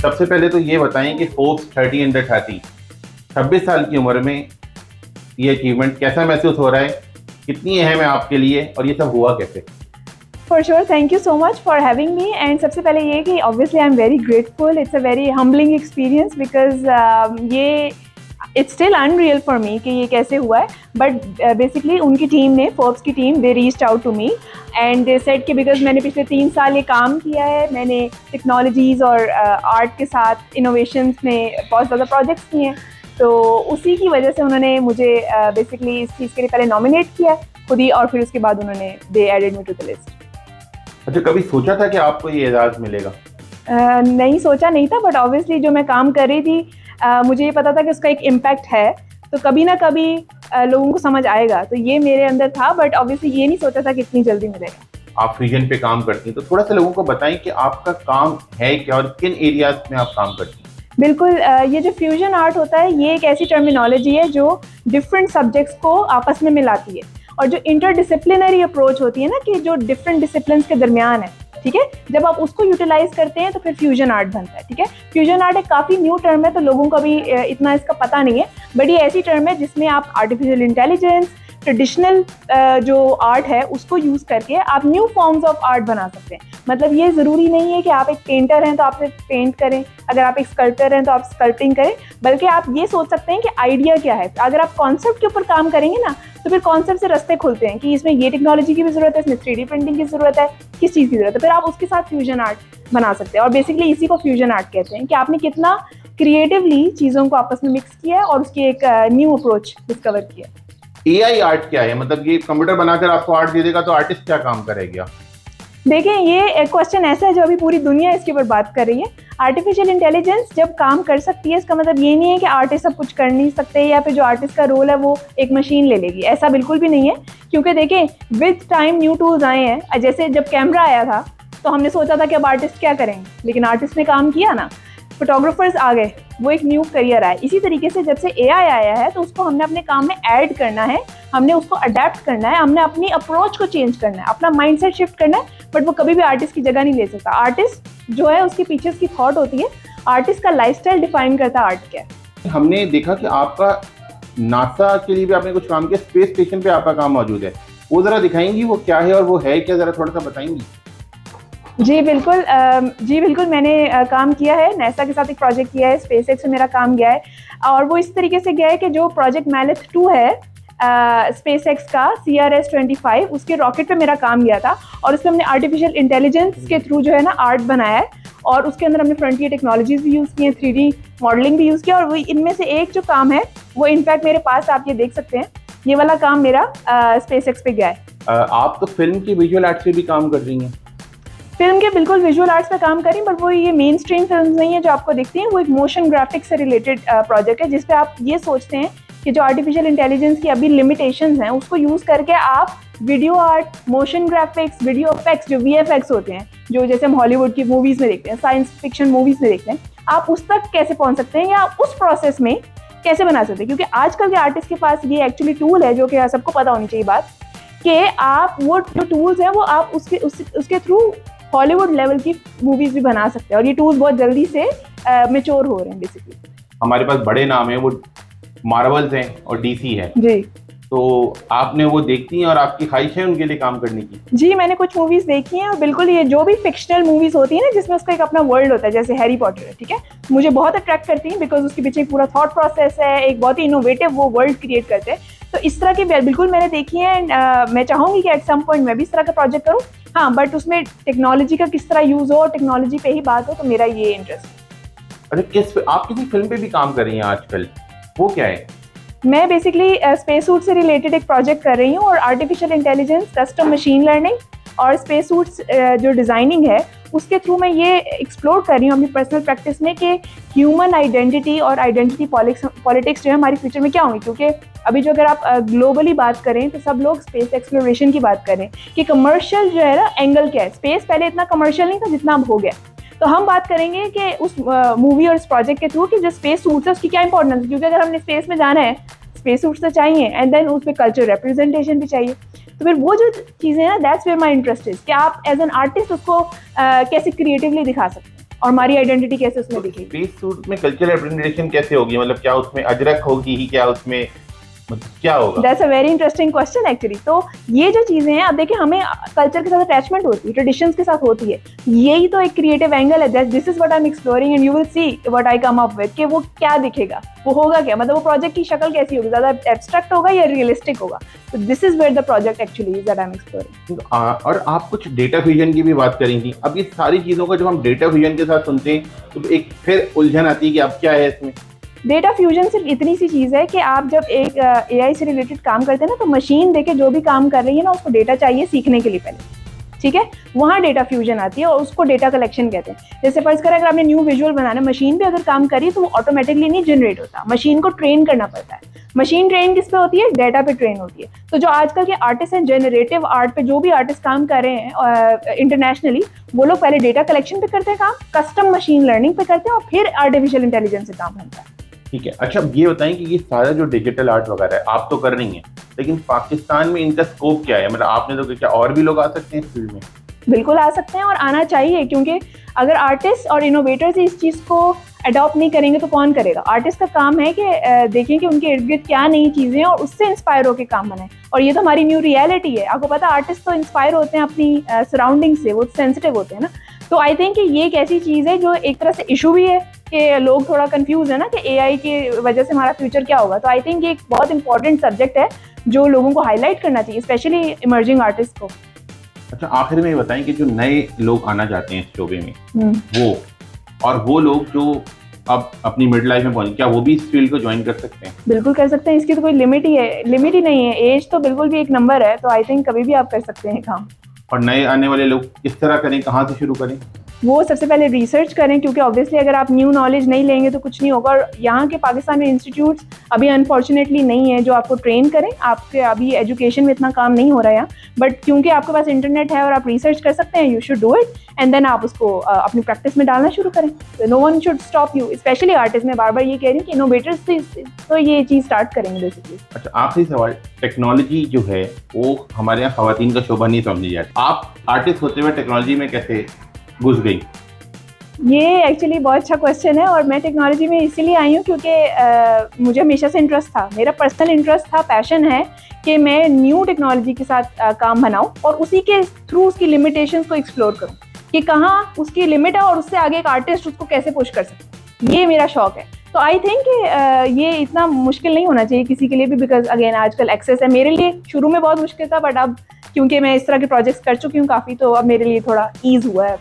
सबसे पहले तो ये बताएं कि फोर्ब्स 30 अंडर 30 26 साल की उम्र में ये अचीवमेंट कैसा महसूस हो रहा है, कितनी अहम है आपके लिए और ये सब हुआ कैसे? For sure, thank you so much for having me. And सबसे पहले ये कि obviously I'm very grateful. It's a very humbling experience because ये it's still unreal for me कि ये कैसे हुआ है. But basically उनकी टीम ने, Forbes की team, they reached out to me and they said कि because मैंने पिछले 3 साल ये काम किया है, मैंने टेक्नोलॉजीज़ और आर्ट के साथ इनोवेशंस में बहुत ज़्यादा प्रोजेक्ट्स किए हैं, तो उसी की वजह से उन्होंने मुझे बेसिकली इस चीज़ के लिए पहले नॉमिनेट किया खुद ही, और फिर उसके बाद उन्होंने they added me to the list. अच्छा, कभी सोचा था कि आपको ये एजाज़ मिलेगा? नहीं सोचा नहीं था, बट ऑब्वियसली जो मैं काम कर रही थी मुझे ये पता था कि उसका एक इम्पैक्ट है, तो कभी ना कभी लोगों को समझ आएगा, तो ये मेरे अंदर था. बट ऑब्वियसली ये नहीं सोचा था कि इतनी जल्दी मिलेगा. आप फ्यूजन पे काम करती हैं, तो थोड़ा सा लोगों को बताएं कि आपका काम है क्या और किन एरियाज में आप काम करती हैं? बिल्कुल, ये जो फ्यूजन आर्ट होता है ये एक ऐसी टर्मिनोलॉजी है जो डिफरेंट सब्जेक्ट्स को आपस में मिलाती है, और जो इंटरडिसिप्लिनरी अप्रोच होती है ना, कि जो डिफरेंट डिसिप्लिन्स के दरमियान है, ठीक है, जब आप उसको यूटिलाइज करते हैं तो फिर फ्यूजन आर्ट बनता है. ठीक है, फ्यूजन आर्ट एक काफ़ी न्यू टर्म है, तो लोगों को भी इतना इसका पता नहीं है, बट ये ऐसी टर्म है जिसमें आप आर्टिफिशियल इंटेलिजेंस, ट्रेडिशनल जो आर्ट है उसको यूज़ करके आप न्यू फॉर्म्स ऑफ आर्ट बना सकते हैं. मतलब ये ज़रूरी नहीं है कि आप एक पेंटर हैं तो आप सिर्फ पेंट करें, अगर आप एक स्कल्प्टर हैं तो आप स्कल्पटिंग करें, बल्कि आप ये सोच सकते हैं कि आइडिया क्या है. अगर आप कॉन्सेप्ट के ऊपर काम करेंगे ना, तो फिर कॉन्सेप्ट से रास्ते खुलते हैं कि इसमें ये टेक्नोलॉजी की भी ज़रूरत है, इसमें 3D प्रिंटिंग की ज़रूरत है, किस चीज़ की ज़रूरत है, फिर आप उसके साथ फ्यूजन आर्ट बना सकते हैं. और बेसिकली इसी को फ्यूजन आर्ट कहते हैं कि आपने कितना क्रिएटिवली चीज़ों को आपस में मिक्स किया है और उसकी एक न्यू अप्रोच डिस्कवर किया. AI आर्ट क्या है? मतलब ये कंप्यूटर बनाकर आपको आर्ट दे देगा तो आर्टिस्ट क्या काम करेगा? देखिए, ये एक क्वेश्चन ऐसा है जो अभी पूरी दुनिया इसके ऊपर बात कर रही है. आर्टिफिशियल इंटेलिजेंस जब काम कर सकती है, इसका मतलब ये नहीं है कि आर्टिस्ट सब कुछ कर नहीं सकते, या फिर जो आर्टिस्ट का रोल है वो एक मशीन ले लेगी. ऐसा बिल्कुल भी नहीं है, क्योंकि देखें विद टाइम न्यू टूल्स आए हैं. जैसे जब कैमरा आया था तो हमने सोचा था कि अब आर्टिस्ट क्या करेंगे, लेकिन आर्टिस्ट ने काम किया ना. फोटोग्राफर्स आ गए, वो एक न्यू करियर आया. इसी तरीके से जब से AI आया है तो उसको हमने अपने काम में ऐड करना है, हमने उसको अडेप्ट करना है, हमने अपनी अप्रोच को चेंज करना है, अपना माइंडसेट शिफ्ट करना है. बट वो कभी भी आर्टिस्ट की जगह नहीं ले सकता. आर्टिस्ट जो है उसके पीछे उसकी थॉट होती है. आर्टिस्ट का लाइफस्टाइल डिफाइन करता है आर्ट क्या है. हमने देखा कि आपका नासा के लिए भी आपने कुछ काम किया, स्पेस स्टेशन पे आपका काम मौजूद है, वो जरा दिखाएंगी वो क्या है और वो है क्या, जरा थोड़ा सा बताएंगी? जी बिल्कुल, मैंने काम किया है, नासा के साथ एक प्रोजेक्ट किया है, स्पेसएक्स में मेरा काम गया है. और वो इस तरीके से गया है कि जो प्रोजेक्ट मैलेथ 2 है स्पेसएक्स का CRS-25, उसके रॉकेट पे मेरा काम गया था, और उसमें हमने आर्टिफिशियल इंटेलिजेंस के थ्रू जो है ना आर्ट बनाया है, और उसके अंदर हमने फ्रंटियर टेक्नोलॉजीज भी यूज़ की हैं, 3D मॉडलिंग भी यूज़ किया. और वो इनमें से एक जो काम है वो इनफैक्ट मेरे पास आप ये देख सकते हैं, ये वाला काम मेरा स्पेसएक्स पे गया है. आप तो फिल्म की विजुअल आर्ट से भी काम कर रही हैं. फिल्म के बिल्कुल विजुअल आर्ट्स पे काम करें, बट वो ये मेन स्ट्रीम फिल्म नहीं है जो आपको दिखती हैं. वो एक मोशन ग्राफिक्स से रिलेटेड प्रोजेक्ट है, जिसपे आप ये सोचते हैं कि जो आर्टिफिशियल इंटेलिजेंस की अभी लिमिटेशंस हैं उसको यूज़ करके आप video art, motion graphics, video effects, जो VFX होते हैं, जो जैसे हम हॉलीवुड की मूवीज़ में देखते हैं, साइंस फिक्शन मूवीज़ में देखते हैं, आप उस तक कैसे पहुँच सकते हैं, या उस प्रोसेस में कैसे बना सकते हैं. क्योंकि आजकल के आर्टिस्ट के पास ये एक्चुअली टूल है, जो कि सबको पता होनी चाहिए बात, कि आप वो जो टूल्स हैं वो आप उसके थ्रू हॉलीवुड लेवल की मूवीज भी बना सकते हैं. और ये टूल्स बहुत जल्दी से मैच्योर हो रहे हैं. बेसिकली हमारे पास बड़े नाम है, वो मार्वल्स हैं और DC है जी. तो आपने वो देखती हैं और आपकी ख्वाहिश है उनके लिए काम करने की? जी, मैंने कुछ मूवीज देखी हैं, और बिल्कुल ये जो भी फिक्शनल मूवीज होती है ना, जिसमें उसका एक अपना वर्ल्ड होता है, जैसे हैरी पॉटर है, ठीक है, मुझे बहुत अट्रैक्ट करती हैं, बिकॉज उसके पीछे एक पूरा थॉट प्रोसेस है, एक बहुत ही इनोवेटिव वो वर्ल्ड क्रिएट करते हैं. तो इस तरह की बिल्कुल मैंने देखी है. एंड मैं चाहूँगी कि एट सम पॉइंट मैं भी इस तरह का प्रोजेक्ट करूँ. हाँ, बट उसमें टेक्नोलॉजी का किस तरह यूज़ हो और टेक्नोलॉजी पे ही बात हो, तो मेरा ये इंटरेस्ट है. अच्छा, आप किसी फिल्म पे भी काम कर रही हैं आजकल, वो क्या है? मैं बेसिकली स्पेस सूट से रिलेटेड एक प्रोजेक्ट कर रही हूँ, और artificial intelligence, custom machine learning और स्पेस सूट्स जो डिज़ाइनिंग है उसके थ्रू मैं ये एक्सप्लोर कर रही हूँ अपनी पर्सनल प्रैक्टिस में कि ह्यूमन आइडेंटिटी और आइडेंटिटी पॉलिटिक्स जो है हमारी फ्यूचर में क्या होंगी. क्योंकि अभी जो अगर आप ग्लोबली बात करें तो सब लोग स्पेस एक्सप्लोरेशन की बात करें कि कमर्शियल जो है ना एंगल क्या है. स्पेस पहले इतना कमर्शियल नहीं था जितना अब हो गया. तो हम बात करेंगे कि उस मूवी और इस प्रोजेक्ट के थ्रू कि जो स्पेस सूट्स है उसकी क्या इंपॉर्टेंस है. क्योंकि अगर हमने स्पेस में जाना है, स्पेस सूट्स तो चाहिए, एंड देन उसमें कल्चर रिप्रेजेंटेशन भी चाहिए. तो फिर वो जो चीज़ें हैं ना, that's where my interest is कि आप एज एन आर्टिस्ट उसको कैसे क्रिएटिवली दिखा सकते हैं. और हमारी आइडेंटिटी कैसे उसमें दिखेगी। स्पेस सूट में कल्चरल रिप्रेजेंटेशन कैसे होगी, मतलब क्या उसमें अजरक होगी ही, क्या उसमें मतलब क्या होगा? That's a very interesting question actually. तो ये जो चीजें हैं, अब देखिए हमें कल्चर के साथ अटैचमेंट होती है, ट्रेडिशंस के साथ होती है, यही तो एक क्रिएटिव एंगल है। This is what I am exploring and you will see what I come up with, कि वो क्या दिखेगा, वो होगा क्या, मतलब वो प्रोजेक्ट की शक्ल कैसी होगी, ज्यादा एब्स्ट्रैक्ट होगा या रियलिस्टिक होगा। तो this is where the project actually is that I am exploring. और आप कुछ डेटा फ्यूजन की भी बात करेंगी। अब ये सारी चीजों को जब हम डेटा फ्यूजन के साथ सुनते हैं तो एक फिर उलझन आती है कि अब क्या है इसमें। डेटा फ्यूजन सिर्फ इतनी सी चीज़ है कि आप जब एक एआई से रिलेटेड काम करते हैं ना, तो मशीन देके जो भी काम कर रही है ना, उसको डेटा चाहिए सीखने के लिए पहले, ठीक है, वहाँ डेटा फ्यूजन आती है और उसको डेटा कलेक्शन कहते हैं। जैसे फर्ज करें अगर आपने न्यू विजुअल बनाना, मशीन पे अगर काम करी तो वो ऑटोमेटिकली नहीं जनरेट होता, मशीन को ट्रेन करना पड़ता है। मशीन ट्रेन किस पे होती है? डेटा पे ट्रेन होती है। तो जो आजकल के आर्टिस्ट हैं, जनरेटिव आर्ट पे जो भी आर्टिस्ट काम कर रहे हैं इंटरनेशनली, वो लोग पहले डेटा कलेक्शन पे करते हैं काम, कस्टम मशीन लर्निंग पे करते हैं और फिर आर्टिफिशियल इंटेलिजेंस से काम होता है। ठीक है, अच्छा ये बताएं कि ये सारा जो डिजिटल आर्ट वगैरह है आप तो कर रही हैं, लेकिन पाकिस्तान में इनका स्कोप क्या है? मतलब आपने तो क्या और भी लोग आ सकते हैं इस फील्ड में? बिल्कुल आ सकते हैं और आना चाहिए, क्योंकि अगर आर्टिस्ट और इनोवेटर्स इस चीज़ को अडॉप्ट नहीं करेंगे तो कौन करेगा। आर्टिस्ट का काम है कि देखें कि उनके इर्द गिर्द क्या नई चीज़ें हैं और उससे इंस्पायर होकर काम बनाएं। और ये तो हमारी न्यू रियलिटी है। आपको पता है आर्टिस्ट तो इंस्पायर होते हैं अपनी सराउंडिंग से, वो सेंसिटिव होते हैं ना। तो आई थिंक कि ये एक ऐसी चीज़ है जो एक तरह से इशू भी है कि लोग थोड़ा कंफ्यूज है ना कि एआई की वजह से हमारा फ्यूचर क्या होगा। तो आई थिंक ये एक बहुत इंपॉर्टेंट सब्जेक्ट है जो लोगों को हाईलाइट करना चाहिए, स्पेशली इमर्जिंग आर्टिस्ट को। अच्छा आखिर में ये बताएं कि जो नए लोग आना चाहते हैं इस शोबे में, वो लोग जो अब अपनी मिड लाइफ में पहुंचे, क्या वो भी इस फील्ड को ज्वाइन कर सकते हैं? बिल्कुल कर सकते हैं, इसकी तो कोई लिमिट ही नहीं है। एज तो बिल्कुल भी एक नंबर है, तो आई थिंक कभी भी आप कर सकते हैं काम। और नए आने वाले लोग किस तरह करें, कहाँ से शुरू करें? वो सबसे पहले रिसर्च करें, क्योंकि ऑब्वियसली अगर आप न्यू नॉलेज नहीं लेंगे तो कुछ नहीं होगा। और यहाँ के पाकिस्तान में इंस्टीट्यूट्स अभी अनफॉर्चुनेटली नहीं है जो आपको ट्रेन करें। आपके अभी एजुकेशन में इतना काम नहीं हो रहा है यहाँ, बट क्योंकि आपके पास इंटरनेट है और आप रिसर्च कर सकते हैं, you should do it and then आप उसको अपनी प्रैक्टिस में डालना शुरू करें। No one should stop you, especially artist. मैं बार बार ये कह रही हूँ कि इनोवेटर्स तो ये चीज़ स्टार्ट करेंगे बेसिकली। अच्छा आखिरी सवाल, टेक्नोलॉजी जो है वो हमारे यहाँ खवातीन का शोभा नहीं समझी जाती, आप आर्टिस्ट होते हुए टेक्नोलॉजी में कैसे घुस गई? ये एक्चुअली बहुत अच्छा क्वेश्चन है और मैं टेक्नोलॉजी में इसीलिए आई हूँ क्योंकि मुझे हमेशा से इंटरेस्ट था, मेरा पर्सनल इंटरेस्ट था, पैशन है कि मैं न्यू टेक्नोलॉजी के साथ काम बनाऊँ और उसी के थ्रू उसकी लिमिटेशंस को एक्सप्लोर करूँ कि कहाँ उसकी लिमिट है और उससे आगे एक आर्टिस्ट उसको कैसे पुश कर सकते हैं। ये मेरा शौक है। तो आई थिंक ये इतना मुश्किल नहीं होना चाहिए किसी के लिए भी, बिकॉज अगेन आजकल एक्सेस है। मेरे लिए शुरू में बहुत मुश्किल था, बट अब क्योंकि मैं इस तरह के प्रोजेक्ट्स कर चुकी हूँ काफ़ी, तो अब मेरे लिए थोड़ा ईज हुआ है।